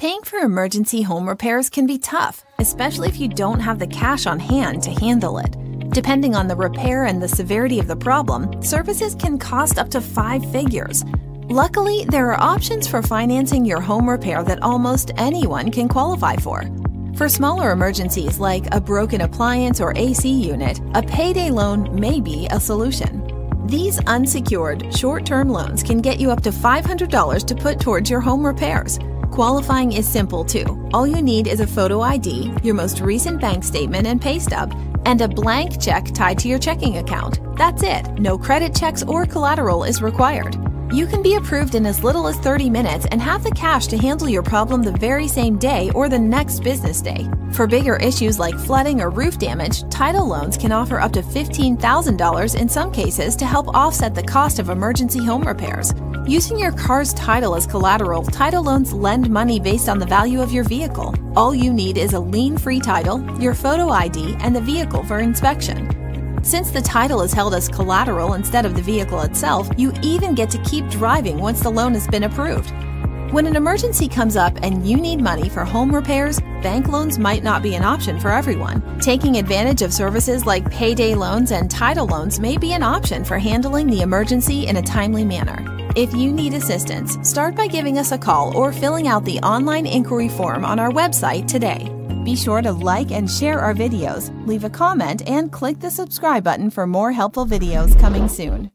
Paying for emergency home repairs can be tough, especially if you don't have the cash on hand to handle it. Depending on the repair and the severity of the problem, services can cost up to 5 figures. Luckily, there are options for financing your home repair that almost anyone can qualify for. For smaller emergencies like a broken appliance or AC unit, a payday loan may be a solution. These unsecured, short-term loans can get you up to $500 to put towards your home repairs. Qualifying is simple too. All you need is a photo ID, your most recent bank statement and pay stub, and a blank check tied to your checking account. That's it. No credit checks or collateral is required. You can be approved in as little as 30 minutes and have the cash to handle your problem the very same day or the next business day. For bigger issues like flooding or roof damage, title loans can offer up to $15,000 in some cases to help offset the cost of emergency home repairs. Using your car's title as collateral, title loans lend money based on the value of your vehicle. All you need is a lien-free title, your photo ID, and the vehicle for inspection. Since the title is held as collateral instead of the vehicle itself, you even get to keep driving once the loan has been approved. When an emergency comes up and you need money for home repairs, bank loans might not be an option for everyone. Taking advantage of services like payday loans and title loans may be an option for handling the emergency in a timely manner. If you need assistance, start by giving us a call or filling out the online inquiry form on our website today. Be sure to like and share our videos, leave a comment, and click the subscribe button for more helpful videos coming soon.